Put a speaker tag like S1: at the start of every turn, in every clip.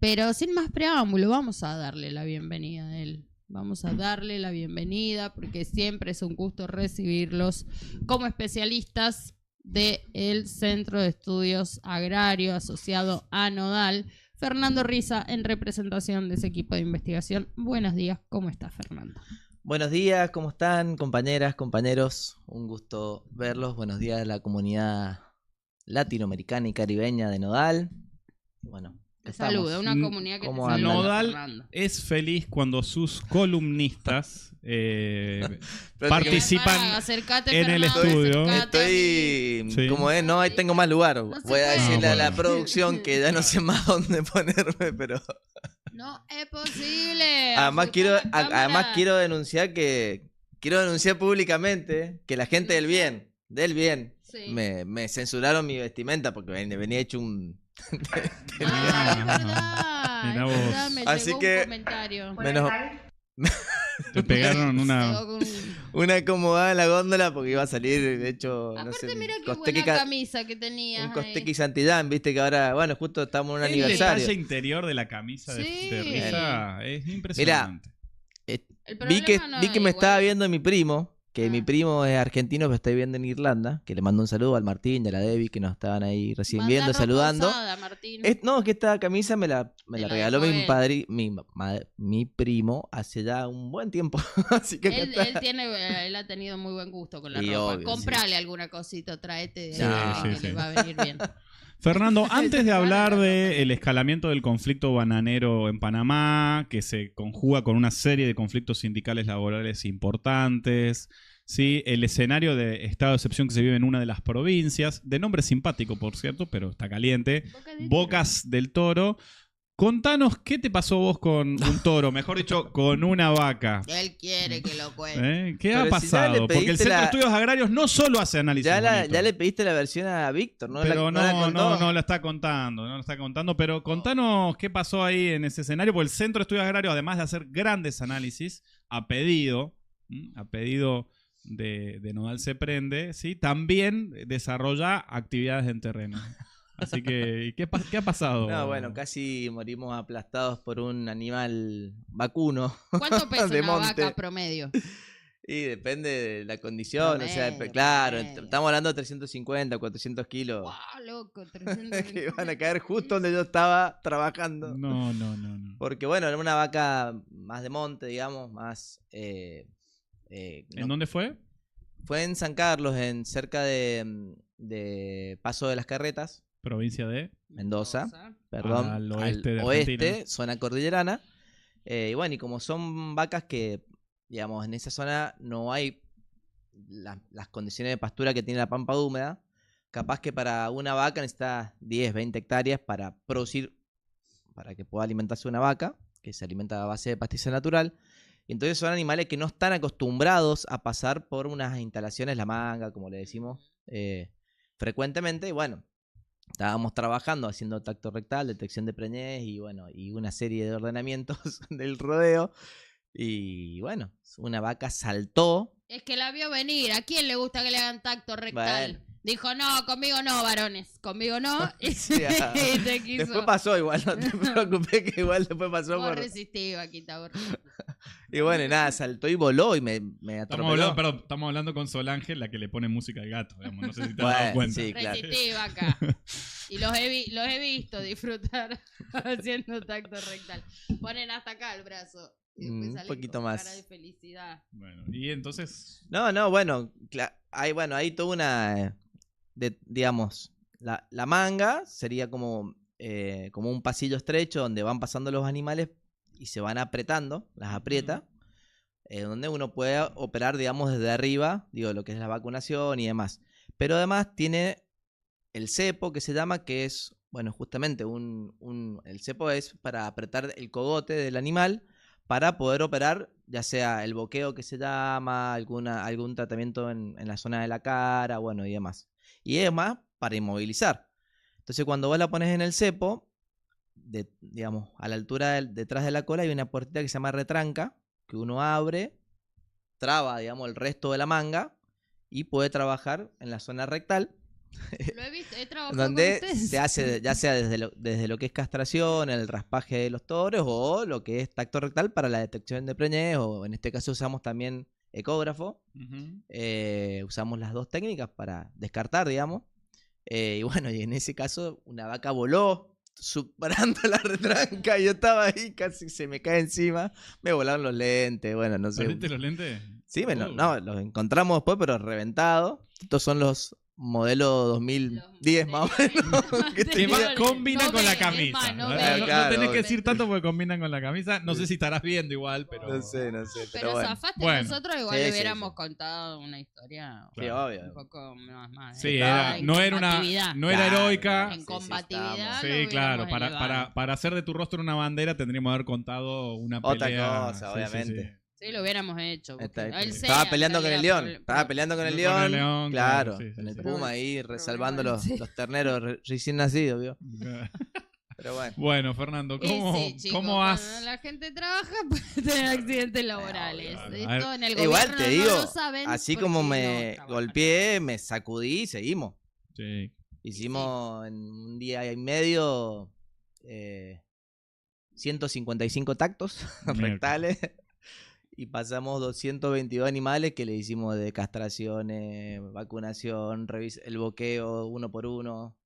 S1: Pero sin más preámbulo, vamos a darle la bienvenida a él. Vamos a darle la bienvenida porque siempre es un gusto recibirlos como especialistas del Centro de Estudios Agrario asociado a Nodal. Fernando Riza, en representación de ese equipo de investigación. Buenos días, ¿cómo está Fernando?
S2: Buenos días, ¿cómo están, compañeras, compañeros? Un gusto verlos. Buenos días a la comunidad latinoamericana y caribeña de Nodal. Bueno,
S1: saluda, una comunidad que te saluda.
S3: Nodal es feliz cuando sus columnistas participan en el estudio.
S2: Como es, no, ahí tengo más lugar. Voy a decirle a la producción que ya no sé más dónde ponerme, pero...
S1: No es posible.
S2: Además quiero denunciar públicamente que la gente del bien,
S1: sí,
S2: me censuraron mi vestimenta porque venía hecho un...
S1: Así que
S3: te pegaron
S2: una acomodada en la góndola porque iba a salir, de hecho,
S1: aparte,
S2: no sé,
S1: mira qué buena camisa que tenías.
S2: Un Costequi Santillán, viste que ahora, bueno, justo estamos en un aniversario.
S3: El detalle interior de la camisa de Riza es impresionante.
S2: Mira, vi que me estaba viendo mi primo, que mi primo es argentino, pero está viviendo en Irlanda, que le mando un saludo al Martín y a la Debbie, que nos estaban ahí recién viendo, saludando. No, que esta camisa me la regaló mi primo hace ya un buen tiempo. Así que
S1: él ha tenido muy buen gusto con la ropa. Obvio, comprale alguna cosita, tráete de ahí, que le va a venir bien.
S3: Fernando, antes de hablar del escalamiento del conflicto bananero en Panamá, que se conjuga con una serie de conflictos sindicales laborales importantes, ¿sí? El escenario de estado de excepción que se vive en una de las provincias, de nombre simpático, por cierto, pero está caliente, Bocas del Toro. Contanos, ¿qué te pasó vos con un toro? Mejor dicho, con una vaca.
S1: Él quiere que lo cuente.
S3: ¿Qué ha pasado? Porque el Centro de Estudios Agrarios no solo hace análisis.
S2: Ya le pediste la versión a Víctor, ¿no?
S3: Pero no la está contando. Pero contanos qué pasó ahí en ese escenario, porque el Centro de Estudios Agrarios, además de hacer grandes análisis, a pedido de Nodal Se Prende, ¿sí? También desarrolla actividades en terreno. Así que, ¿qué ha pasado?
S2: No, bueno, casi morimos aplastados por un animal vacuno.
S1: ¿Cuánto pesa una vaca promedio?
S2: Y depende de la condición, claro, estamos hablando de 350, 400 kilos.
S1: ¡Wow, loco! 350.
S2: Que van a caer justo donde yo estaba trabajando.
S3: No.
S2: Porque bueno, era una vaca más de monte, digamos, más...
S3: ¿En dónde fue?
S2: Fue en San Carlos, cerca de Paso de las Carretas.
S3: Provincia de
S2: Mendoza, perdón,
S3: al oeste de
S2: oeste, zona cordillerana. Y bueno, y como son vacas que, digamos, en esa zona no hay las condiciones de pastura que tiene la pampa húmeda, capaz que para una vaca necesita 10, 20 hectáreas para producir, para que pueda alimentarse una vaca, que se alimenta a base de pastiza natural. Y entonces son animales que no están acostumbrados a pasar por unas instalaciones, la manga, como le decimos, frecuentemente. Y bueno, estábamos trabajando, haciendo tacto rectal, detección de preñez y bueno, y una serie de ordenamientos del rodeo. Y bueno, una vaca saltó.
S1: Es que la vio venir. ¿A quién le gusta que le hagan tacto rectal? Bueno. Dijo, no, conmigo no, varones. Conmigo no. Y te quiso.
S2: Después pasó igual, no te preocupes que igual después pasó.
S1: Vos resistí, vaquita, vos resistí.
S2: Y bueno, nada, saltó y voló y me atropelló.
S3: Estamos hablando con Solange, la que le pone música al gato, digamos, no sé si te has dado cuenta.
S2: Sí, claro.
S1: Resistí, vaca. Y los he visto disfrutar haciendo tacto rectal. Ponen hasta acá el brazo.
S2: Un poquito más.
S1: Cara de felicidad.
S3: Bueno, y entonces...
S2: bueno, hay toda una... digamos, la manga sería como un pasillo estrecho donde van pasando los animales y se van apretando, las aprieta, donde uno puede operar, digamos, desde arriba, lo que es la vacunación y demás. Pero además tiene el cepo, que se llama, que es, bueno, justamente el cepo es para apretar el cogote del animal para poder operar, ya sea el boqueo que se llama, algún tratamiento en la zona de la cara, bueno, y demás. Y es más para inmovilizar. Entonces, cuando vos la pones en el cepo, digamos, a la altura detrás de la cola hay una puertita que se llama retranca, que uno abre, traba, digamos, el resto de la manga y puede trabajar en la zona rectal
S1: Lo he visto, he trabajado con
S2: donde
S1: ustedes.
S2: se hace ya sea desde lo que es castración, el raspaje de los toros o lo que es tacto rectal para la detección de preñez, o en este caso usamos también ecógrafo. Usamos las dos técnicas para descartar, digamos. Y bueno, y en ese caso una vaca voló superando la retranca y yo estaba ahí, casi se me cae encima, me volaron los lentes, bueno, no sé.
S3: ¿Perdiste los lentes?
S2: Sí, no, los encontramos después, pero reventados. Estos son los modelos 2010 más o menos.
S3: Que combinan con la camisa.
S1: No,
S3: No tenés que decir tanto porque combinan con la camisa. No sé si estarás viendo igual, pero...
S2: No sé.
S1: Pero
S2: bueno.
S1: zafaste,
S3: Bueno.
S1: nosotros igual
S2: Sí,
S1: le
S2: sí,
S1: hubiéramos contado una historia
S2: Sí, obvio.
S1: un poco más.
S3: Sí,
S1: en
S3: no
S1: combatividad.
S3: era heroica.
S1: En combatividad.
S3: Sí, claro.
S1: hubiéramos elevado.
S3: Para hacer de tu rostro una bandera tendríamos que haber contado una pelea.
S2: Otra cosa, obviamente.
S1: Sí, lo hubiéramos hecho.
S2: Estaba peleando con el león. Estaba peleando con el león. Claro, con el puma ahí, salvando los terneros recién nacidos, ¿vio? Pero bueno.
S3: Bueno, Fernando, ¿cómo has...?
S1: Cuando la gente trabaja puede tener accidentes laborales. Esto en el
S2: Igual te digo,
S1: no lo saben
S2: así como me
S1: no
S2: golpeé, me sacudí y seguimos.
S3: Sí.
S2: Hicimos en un día y medio 155 tactos rectales. Y pasamos 222 animales que le hicimos de castraciones, vacunación, el boqueo uno por uno.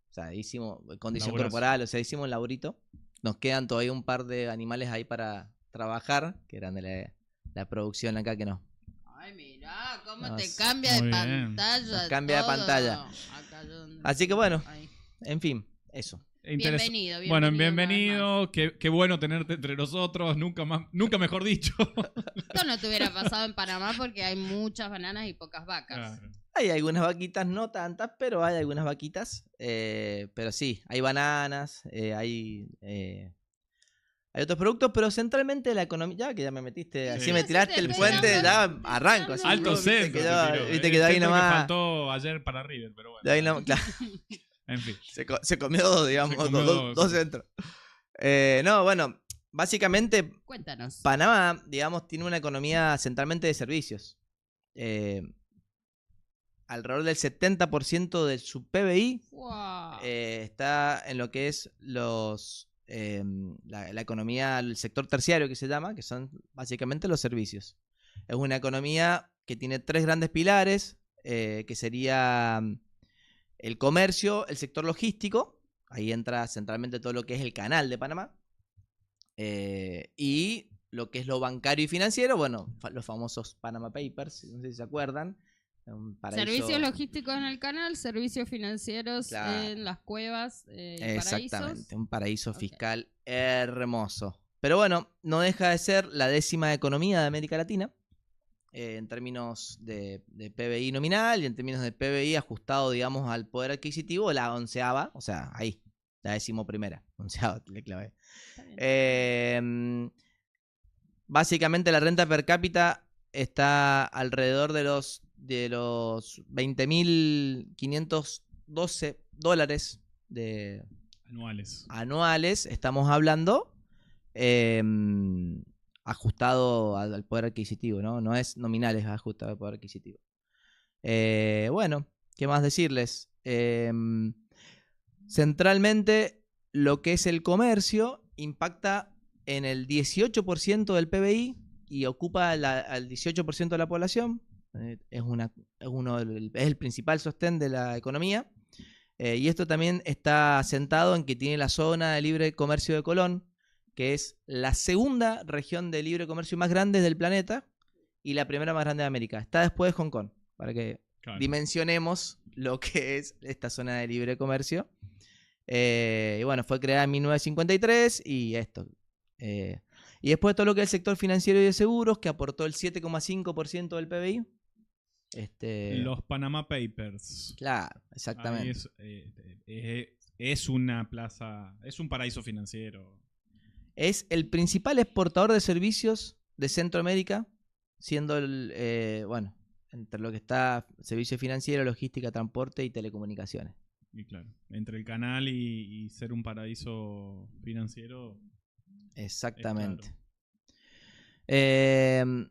S2: O sea, hicimos condición corporal, o sea, hicimos un laburito. Nos quedan todavía un par de animales ahí para trabajar, que eran de la producción acá que no.
S1: Ay, mirá, cómo te cambia de pantalla.
S2: Nos cambia de pantalla. Así que bueno, en fin, eso.
S1: Bienvenido.
S3: Bueno, bienvenido. Qué bueno tenerte entre nosotros. Nunca mejor dicho.
S1: Esto no te hubiera pasado en Panamá porque hay muchas bananas y pocas vacas.
S3: Claro.
S2: Hay algunas vaquitas, no tantas, pero hay algunas vaquitas. Pero sí, hay bananas, hay otros productos, pero centralmente la economía. Ya que ya me metiste, así me tiraste el puente, ya arranco. Así,
S3: Alto centro.
S2: Viste que de ahí nomás.
S3: Me faltó ayer para River, pero bueno.
S2: De ahí no, claro.
S3: En fin.
S2: Se comió dos, digamos, dos centros. No, bueno, básicamente
S1: Cuéntanos.
S2: Panamá, digamos, tiene una economía centralmente de servicios. Alrededor del 70% de su PBI está en lo que es la economía, el sector terciario que se llama, que son básicamente los servicios. Es una economía que tiene tres grandes pilares, que sería el comercio, el sector logístico, ahí entra centralmente todo lo que es el canal de Panamá, y lo que es lo bancario y financiero, bueno, los famosos Panama Papers, no sé si se acuerdan.
S1: Servicios logísticos en el canal, servicios financieros en las cuevas,
S2: exactamente, un paraíso fiscal hermoso. Pero bueno, no deja de ser la 10ª economía de América Latina, en términos de PBI nominal y en términos de PBI ajustado, digamos, al poder adquisitivo, la 11ª, o sea, ahí, la 11ª, 11ª, le clavé. Básicamente la renta per cápita está alrededor de los $20.512 anuales, estamos hablando, ajustado al poder adquisitivo, ¿no? No es nominal, es ajustado al poder adquisitivo. Bueno, ¿qué más decirles? Centralmente, lo que es el comercio impacta en el 18% del PBI y ocupa al 18% de la población. Es el principal sostén de la economía. Y esto también está asentado en que tiene la zona de libre comercio de Colón, que es la segunda región de libre comercio más grande del planeta y la primera más grande de América. Está después de Hong Kong, para que dimensionemos lo que es esta zona de libre comercio. Y bueno, fue creada en 1953 y esto. Y después todo lo que es el sector financiero y de seguros, que aportó el 7,5% del PBI.
S3: Los Panama Papers.
S2: Claro, exactamente.
S3: Es una plaza, es un paraíso financiero.
S2: Es el principal exportador de servicios de Centroamérica, siendo bueno, entre lo que está servicio financiero, logística, transporte y telecomunicaciones.
S3: Y claro, entre el canal y ser un paraíso financiero.
S2: Exactamente.
S3: Claro.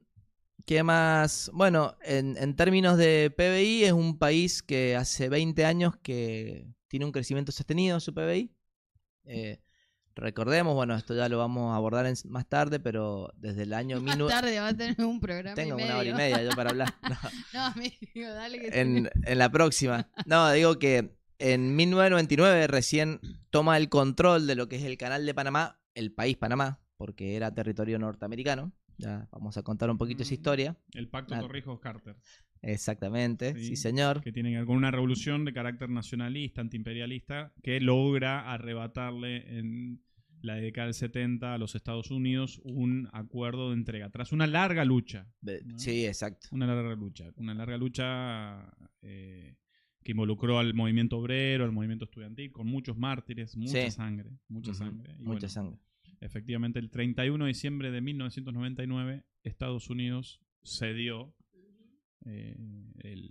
S2: ¿Qué más? Bueno, en términos de PBI, es un país que hace 20 años que tiene un crecimiento sostenido en su PBI. Recordemos, bueno, esto ya lo vamos a abordar más tarde, pero desde el año
S1: Más tarde va a tener un programa
S2: Tengo
S1: y
S2: una hora y
S1: medio.
S2: media yo para hablar. No.
S1: No, amigo, dale que
S2: En la próxima. No, digo que en 1999 recién toma el control de lo que es el canal de Panamá, el país Panamá, porque era territorio norteamericano. Ya vamos a contar un poquito esa historia.
S3: El Pacto Torrijos-Carter.
S2: Exactamente, sí señor.
S3: Que tiene que ver con una revolución de carácter nacionalista, antiimperialista, que logra arrebatarle en la década del 70 a los Estados Unidos un acuerdo de entrega. Tras una larga lucha. ¿No?
S2: Sí, exacto.
S3: Una larga lucha que involucró al movimiento obrero, al movimiento estudiantil, con muchos mártires, mucha sangre. Mucha sangre. Y
S2: mucha sangre.
S3: Efectivamente, el 31 de diciembre de 1999, Estados Unidos cedió
S2: el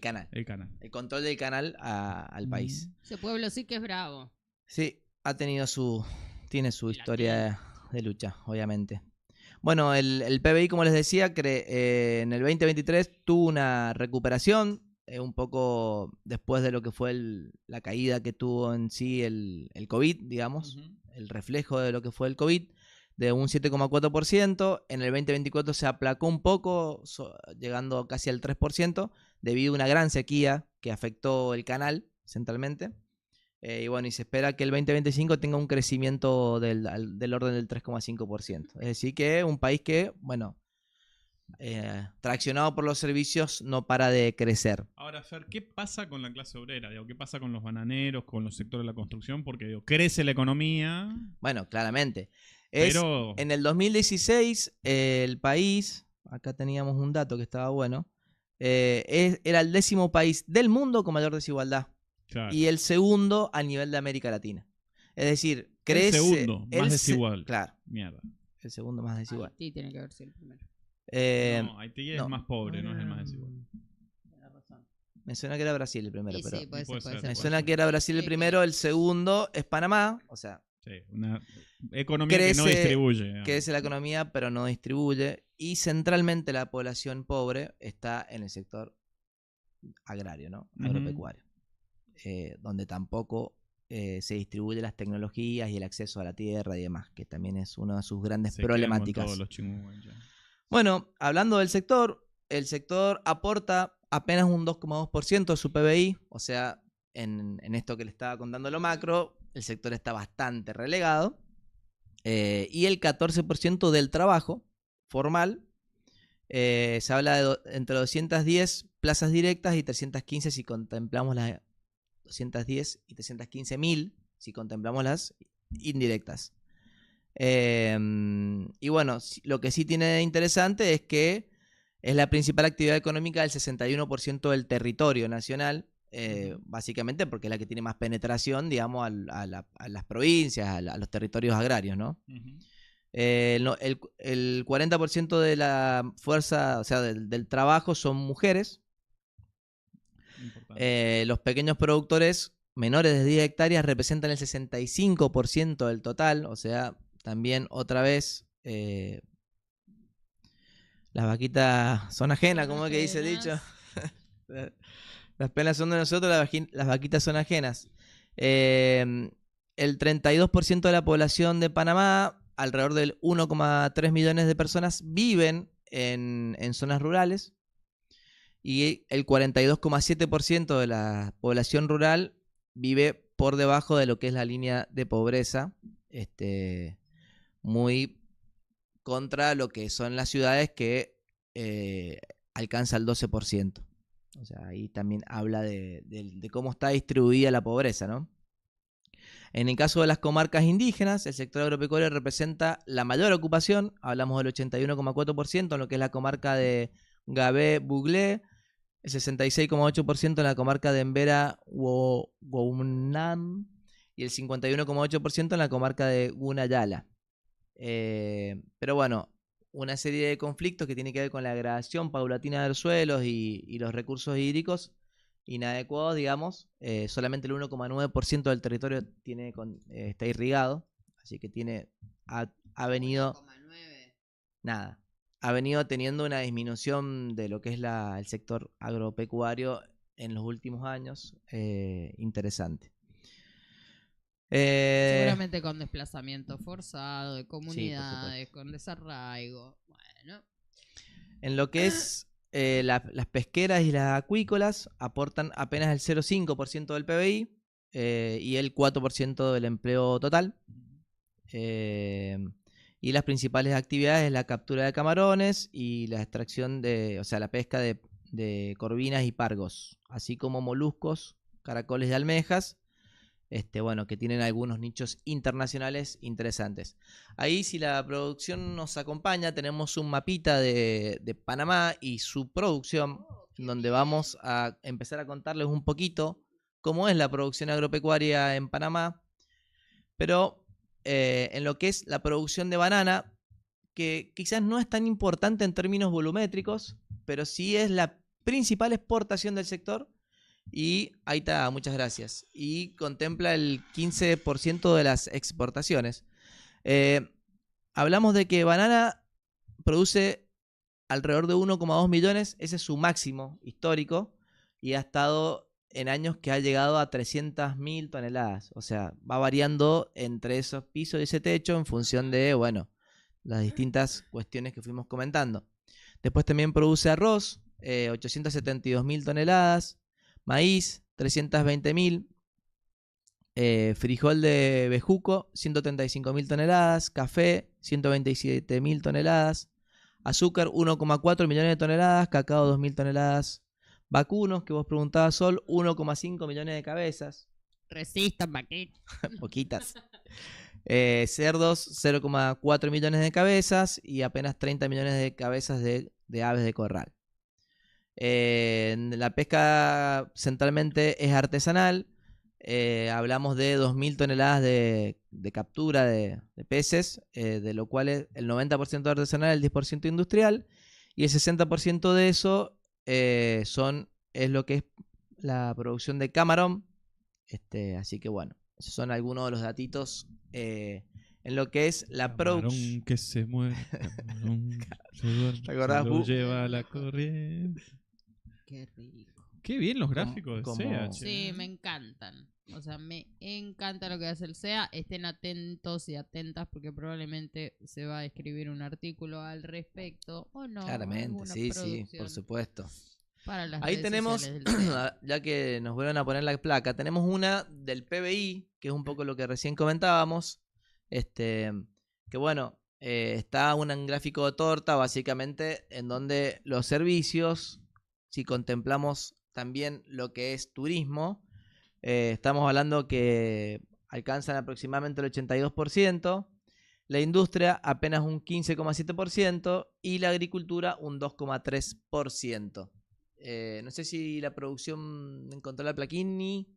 S2: canal. El control del canal al país.
S1: Ese pueblo sí que es bravo.
S2: Sí, tiene su historia de lucha, obviamente. Bueno, el PBI, como les decía, en el 2023 tuvo una recuperación, un poco después de lo que fue la caída que tuvo en sí el COVID, digamos, el reflejo de lo que fue el COVID, de un 7,4%. En el 2024 se aplacó un poco, llegando casi al 3%, debido a una gran sequía que afectó el canal centralmente. Y bueno, y se espera que el 2025 tenga un crecimiento del orden del 3,5%. Es decir, que un país que, bueno, traccionado por los servicios, no para de crecer.
S3: Ahora, Fer, ¿qué pasa con la clase obrera? ¿Qué pasa con los bananeros, con los sectores de la construcción? Porque crece la economía.
S2: Bueno, claramente. En el 2016, el país, acá teníamos un dato que estaba bueno, era el 10º país del mundo con mayor desigualdad.
S3: Claro.
S2: Y el segundo a nivel de América Latina. Es decir, crece.
S3: El segundo más desigual.
S2: Claro.
S3: Mierda.
S2: El segundo más desigual.
S1: Haití tiene que ver si el primero.
S3: No, Haití es más pobre, no es el más desigual.
S2: Me suena que era Brasil el primero, pero.
S1: Sí, puede ser.
S2: Me suena que era Brasil el primero, el segundo es Panamá. O sea.
S3: Sí, una economía que no distribuye.
S2: Crece la economía, pero no distribuye. Y centralmente la población pobre está en el sector agrario, ¿no? Agropecuario. Donde tampoco se distribuyen las tecnologías y el acceso a la tierra y demás, que también es una de sus grandes problemáticas.
S3: Todos los
S2: bueno, hablando del sector, el sector aporta apenas un 2,2% de su PBI, o sea, en esto que le estaba contando lo macro, el sector está bastante relegado, y el 14% del trabajo formal, se habla de entre 210 plazas directas y 315 si contemplamos las 210 y 315.000 si contemplamos las indirectas. Y bueno, lo que sí tiene de interesante es que es la principal actividad económica del 61% del territorio nacional, básicamente porque es la que tiene más penetración, digamos, a las provincias, a los territorios agrarios, ¿no? El 40% de la fuerza, o sea, del trabajo son mujeres. Los pequeños productores menores de 10 hectáreas representan el 65% del total, o sea, también otra vez las vaquitas son ajenas, como es que dice el dicho. Las penas son de nosotros, las vaquitas son ajenas. El 32% de la población de Panamá, alrededor del 1,3 millones de personas, viven en zonas rurales. Y el 42,7% de la población rural vive por debajo de lo que es la línea de pobreza, muy contra lo que son las ciudades que alcanza el 12%. O sea, ahí también habla de cómo está distribuida la pobreza, ¿no? En el caso de las comarcas indígenas, el sector agropecuario representa la mayor ocupación, hablamos del 81,4% en lo que es la comarca de Gabé-Buglé, el 66,8% en la comarca de Embera-Wounam y el 51,8% en la comarca de Gunayala. Pero bueno, una serie de conflictos que tiene que ver con la degradación paulatina de los suelos y los recursos hídricos inadecuados, digamos. Solamente el 1,9% del territorio está irrigado, así que ha venido
S1: 1,9.
S2: nada. ha venido teniendo una disminución de lo que es el sector agropecuario en los últimos años interesante.
S1: Seguramente con desplazamiento forzado de
S2: Sí, por
S1: comunidades,
S2: supuesto.
S1: con desarraigo. Bueno,
S2: En lo que es las pesqueras y las acuícolas aportan apenas el 0,5% del PBI y el 4% del empleo total. Y las principales actividades es la captura de camarones y la extracción o sea, la pesca de corvinas y pargos, así como moluscos, caracoles de almejas, bueno, que tienen algunos nichos internacionales interesantes. Ahí, si la producción nos acompaña, tenemos un mapita de Panamá y su producción, donde vamos a empezar a contarles un poquito cómo es la producción agropecuaria en Panamá, pero en lo que es la producción de banana, que quizás no es tan importante en términos volumétricos, pero sí es la principal exportación del sector. Y ahí está, muchas gracias. Y contempla el 15% de las exportaciones. Hablamos de que banana produce alrededor de 1,2 millones, ese es su máximo histórico, y ha estado en años que ha llegado a 300.000 toneladas. O sea, va variando entre esos pisos y ese techo en función de, bueno, las distintas cuestiones que fuimos comentando. Después también produce arroz, 872.000 toneladas, maíz, 320.000, frijol de bejuco, 135.000 toneladas, café, 127.000 toneladas, azúcar, 1,4 millones de toneladas, cacao, 2.000 toneladas, vacunos, que vos preguntabas, Sol, 1,5 millones de cabezas.
S1: resistan, Paquito.
S2: Poquitas. Cerdos, 0,4 millones de cabezas y apenas 30 millones de cabezas de aves de corral. La pesca centralmente es artesanal. Hablamos de 2.000 toneladas de captura de peces, de lo cual el 90% artesanal, el 10% industrial, y el 60% de eso es lo que es la producción de camarón. Así que bueno, esos son algunos de los datitos en lo que es la producción.
S3: Camarón que se muere, camarón se duerme,
S2: ¿Te acordás,
S3: se lo
S2: Bu?
S3: lleva la corriente.
S1: Qué rico.
S3: Qué bien los gráficos de
S2: como-
S3: SEA, che.
S1: Sí, me encantan. O sea, me encanta lo que hace el SEA. Estén atentos y atentas porque probablemente se va a escribir un artículo al respecto o no.
S2: Claramente,
S1: alguna
S2: sí, por
S1: producción
S2: supuesto.
S1: para las
S2: Ahí
S1: redes
S2: tenemos,
S1: sociales del SEA.
S2: ya que nos vuelven a poner la placa, tenemos una del PBI, que es un poco lo que recién comentábamos, que bueno, está un gráfico de torta básicamente en donde los servicios, si contemplamos también lo que es turismo, estamos hablando que alcanzan aproximadamente el 82%, la industria apenas un 15,7% y la agricultura un 2,3%. No sé si la producción encontró la plaquini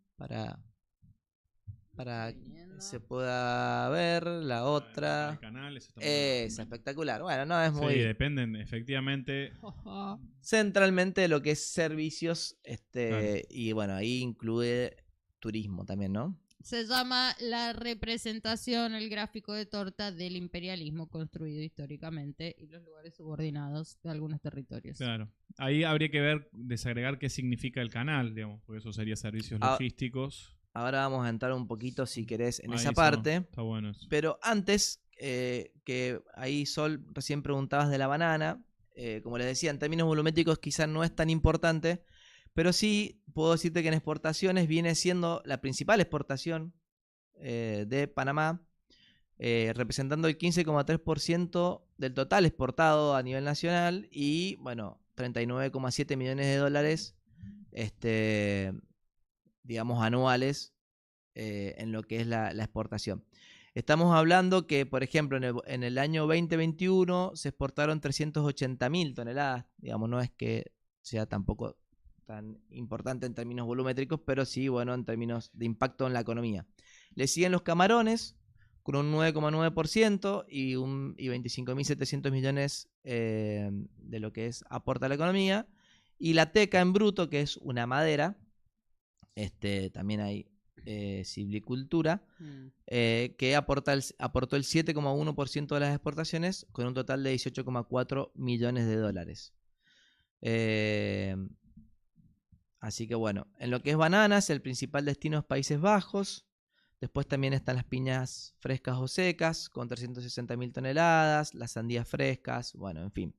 S2: para que se pueda ver la otra.
S3: El canal, eso está muy bueno
S2: Es
S3: también.
S2: espectacular. Bueno, no es
S3: Sí,
S2: muy
S3: dependen, efectivamente.
S2: centralmente de lo que es servicios,
S3: Claro.
S2: y bueno, ahí incluye turismo también, ¿no?
S1: Se llama la representación, el gráfico de torta del imperialismo construido históricamente y los lugares subordinados de algunos territorios.
S3: Claro. Ahí habría que ver, desagregar qué significa el canal, digamos, porque eso sería servicios
S2: Ah,
S3: logísticos.
S2: Ahora vamos a entrar un poquito, si querés, en
S3: Ahí
S2: esa
S3: eso,
S2: parte.
S3: Está bueno eso.
S2: Pero antes, que ahí Sol recién preguntabas de la banana, como les decía, en términos volumétricos quizás no es tan importante, pero sí puedo decirte que en exportaciones viene siendo la principal exportación de Panamá, representando el 15,3% del total exportado a nivel nacional y, bueno, 39,7 millones de dólares, digamos, anuales en lo que es la exportación. Estamos hablando que, por ejemplo, en el año 2021 se exportaron 380.000 toneladas. Digamos, no es que sea tampoco tan importante en términos volumétricos, pero sí, bueno, en términos de impacto en la economía. Le siguen los camarones con un 9,9% y 25.700 millones de lo que es aporta a la economía. Y la teca en bruto, que es una madera, también hay Silvicultura, que aportó el 7,1% de las exportaciones con un total de 18,4 millones de dólares. Así que bueno, en lo que es bananas, el principal destino es Países Bajos. Después también están las piñas frescas o secas, con 360.000 toneladas, las sandías frescas, bueno, en fin.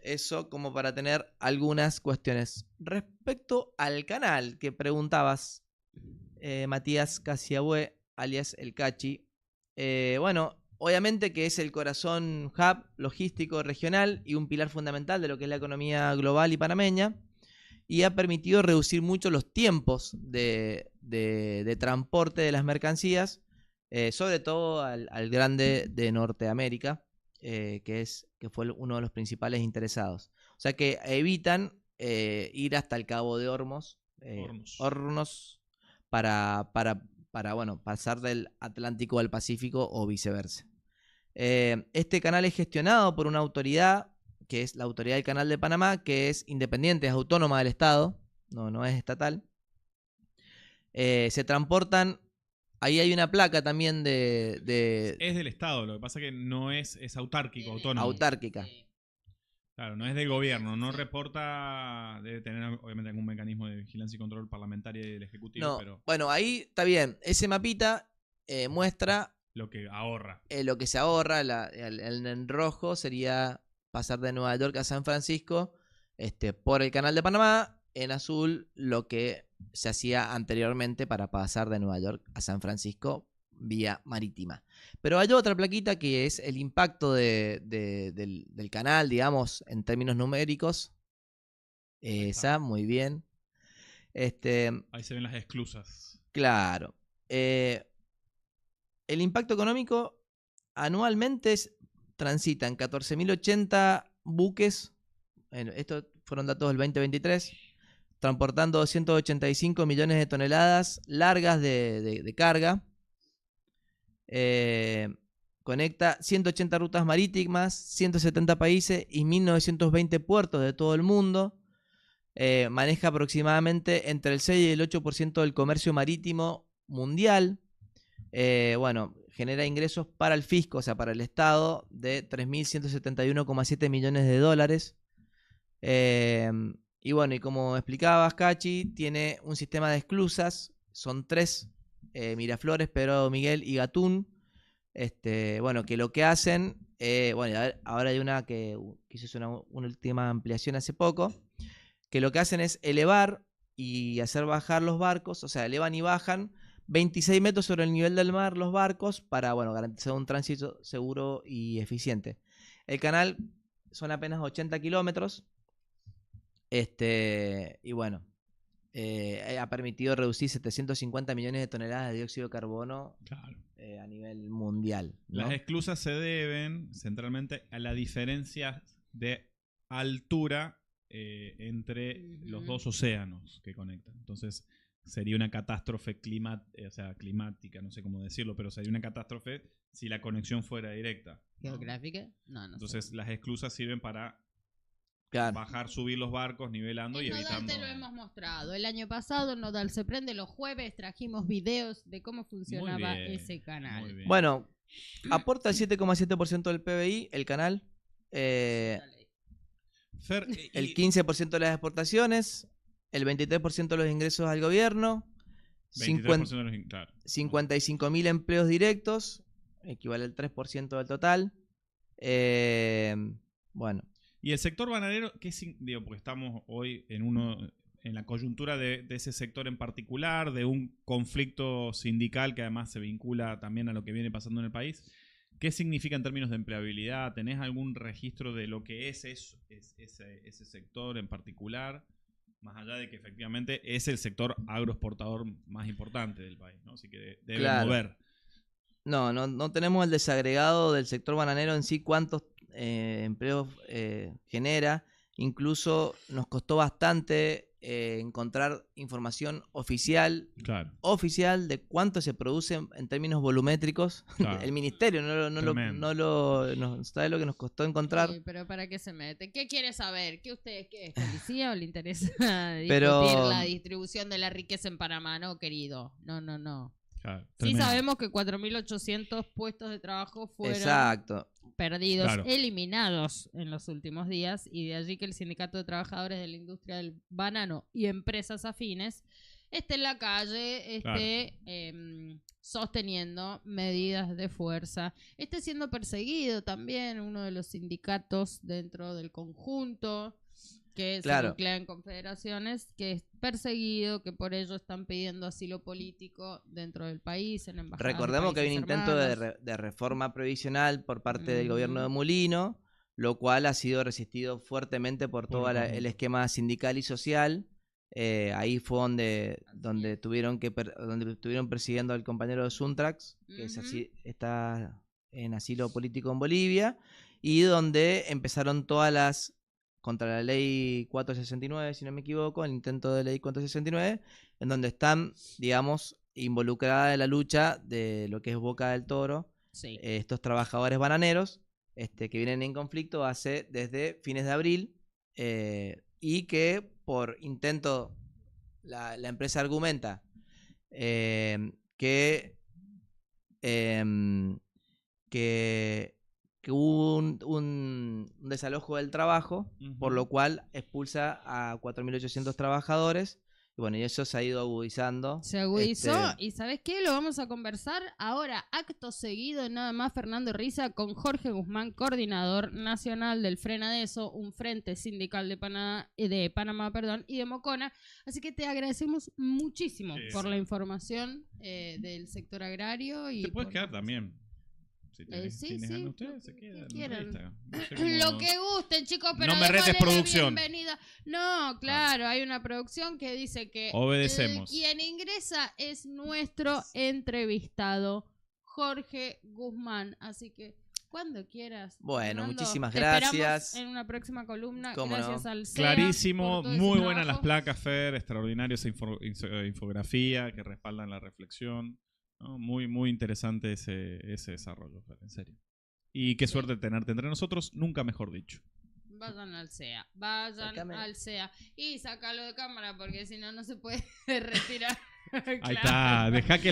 S2: Eso como para tener algunas cuestiones. Respecto al canal que preguntabas, Matías Casiabue, alias El Cachi. Bueno, obviamente que es el corazón hub logístico regional y un pilar fundamental de lo que es la economía global y panameña. Y ha permitido reducir mucho los tiempos de transporte de las mercancías, sobre todo al grande de Norteamérica, que fue uno de los principales interesados. O sea que evitan ir hasta el Cabo de Hornos para bueno, pasar del Atlántico al Pacífico o viceversa. Este canal es gestionado por una autoridad, que es la Autoridad del Canal de Panamá, que es independiente, es autónoma del Estado, no es estatal. Se transportan, ahí hay una placa también
S3: Es del Estado, lo que pasa que no es autárquico, autónomo.
S2: Autárquica.
S3: Claro, no es del gobierno, no reporta, debe tener obviamente algún mecanismo de vigilancia y control parlamentario y del Ejecutivo,
S2: No,
S3: pero...
S2: Bueno, ahí está bien, ese mapita muestra...
S3: Lo que ahorra.
S2: Lo que se ahorra, el en rojo sería pasar de Nueva York a San Francisco por el Canal de Panamá. En azul, lo que se hacía anteriormente para pasar de Nueva York a San Francisco vía marítima. Pero hay otra plaquita que es el impacto del canal, digamos, en términos numéricos. Esa, muy bien.
S3: Ahí se ven las esclusas.
S2: Claro. El impacto económico anualmente transitan 14.080 buques. Estos fueron datos del 2023. Transportando 285 millones de toneladas largas de carga. Conecta 180 rutas marítimas, 170 países y 1920 puertos de todo el mundo. Maneja aproximadamente entre el 6 y el 8% del comercio marítimo mundial. Bueno, genera ingresos para el fisco, o sea, para el Estado, de 3.171,7 millones de dólares. Y bueno, y como explicabas, Cachi, tiene un sistema de esclusas. Son 3, Miraflores, Pedro Miguel y Gatún. Bueno, que lo que hacen, bueno, ahora hay una que hizo una última ampliación hace poco, que lo que hacen es elevar y hacer bajar los barcos, o sea, elevan y bajan 26 metros sobre el nivel del mar los barcos para, bueno, garantizar un tránsito seguro y eficiente. El canal son apenas 80 kilómetros. Y bueno, ha permitido reducir 750 millones de toneladas de dióxido de carbono, claro, a nivel mundial, ¿no?
S3: Las esclusas se deben centralmente a la diferencia de altura entre los dos océanos que conectan. Entonces sería una catástrofe climática, no sé cómo decirlo, pero sería una catástrofe si la conexión fuera directa, ¿no?
S1: ¿Geográfica? No
S3: Entonces
S1: sé.
S3: las esclusas sirven para...
S2: Claro.
S3: Bajar, subir los barcos, nivelando y evitando...
S1: Te lo hemos mostrado. El año pasado Nodal se prende los jueves, trajimos videos de cómo funcionaba ese canal.
S2: Bueno, aporta el 7,7% del PBI, el canal. El 15% de las exportaciones, el 23% de los ingresos al gobierno, 55.000 empleos directos, equivale al 3% del total. Bueno.
S3: Y el sector bananero, porque estamos hoy en la coyuntura de ese sector en particular, de un conflicto sindical que además se vincula también a lo que viene pasando en el país. ¿Qué significa en términos de empleabilidad? ¿Tenés algún registro de lo que es ese sector en particular? Más allá de que efectivamente es el sector agroexportador más importante del país, ¿no? Así que debe mover.
S2: No tenemos el desagregado del sector bananero en sí, cuántos empleos genera. Incluso nos costó bastante encontrar información oficial
S3: Claro.
S2: de cuánto se produce en términos volumétricos.
S3: Claro.
S2: El ministerio no sabe lo que nos costó encontrar.
S1: Sí, pero ¿para qué se mete? ¿Qué quiere saber? ¿Qué usted qué es policía o le interesa discutir
S2: Pero-
S1: la distribución de la riqueza en Panamá? No, querido. No.
S3: Claro,
S1: Sí
S3: tremendo.
S1: sabemos que 4.800 puestos de trabajo fueron
S2: Exacto.
S1: perdidos,
S3: Claro.
S1: eliminados en los últimos días, y de allí que el Sindicato de Trabajadores de la Industria del Banano y empresas afines esté en la calle, esté sosteniendo medidas de fuerza, esté siendo perseguido también uno de los sindicatos dentro del conjunto que se
S2: Claro.
S1: nuclea en confederaciones, que es perseguido, que por ello están pidiendo asilo político dentro del país, en embajadas de
S2: Recordemos que hay un
S1: países
S2: intento
S1: hermanos.
S2: de reforma previsional por parte del gobierno de
S1: Ujú.
S2: Molino, lo cual ha sido resistido fuertemente por
S3: Por
S2: todo
S3: el
S2: el
S3: conjunto.
S2: esquema sindical y social. Ahí fue donde tuvieron persiguiendo al compañero de Suntrax, que es
S1: Ujú.
S2: así, está en asilo político en Bolivia, y donde empezaron todas las contra la ley 469, si no me equivoco, el intento de ley 469, en donde están, digamos, involucrada en la lucha de lo que es Boca del Toro,
S1: Sí.
S2: estos trabajadores bananeros, que vienen en conflicto desde fines de abril, y que por intento la empresa argumenta que hubo un desalojo del trabajo, por
S3: Ujú.
S2: lo cual expulsa a 4.800 trabajadores. Y bueno, y eso se ha ido agudizando.
S1: Se agudizó y ¿sabes qué? Lo vamos a conversar ahora, acto seguido, nada más Fernando Riza con Jorge Guzmán, coordinador nacional del Frenadeso, un frente sindical de Panamá y de Mocona. Así que te agradecemos muchísimo por la información del sector agrario. Y
S3: Te puedes
S1: por-
S3: quedar también. Si
S1: sí,
S3: tienen
S1: sí,
S3: ganas
S1: lo
S3: ustedes, se
S1: que
S3: quedan.
S1: quieran.
S3: No sé cómo-
S1: Lo que gusten, chicos, pero
S3: No me retes,
S1: démosle la
S3: producción.
S1: bienvenida. No, claro, hay una producción que dice que
S3: Obedecemos.
S1: quien ingresa es nuestro entrevistado, Jorge Guzmán. Así que cuando quieras.
S2: Bueno,
S1: Fernando,
S2: muchísimas
S1: te esperamos
S2: gracias.
S1: en una próxima columna.
S2: Cómo
S1: Gracias
S2: no.
S1: al CEA
S3: Clarísimo,
S1: por todo ese
S3: muy buenas las
S1: trabajo.
S3: placas, Fer, extraordinaria esa infografía que respaldan la reflexión. ¿No? Muy, muy interesante ese desarrollo, Fer, en serio. Y qué
S1: Sí.
S3: suerte tenerte entre nosotros, nunca mejor dicho.
S1: Vayan al CEA, vayan
S2: Sácame.
S1: al CEA. Y sácalo de cámara porque si no, no se puede retirar.
S3: Ahí está, deja que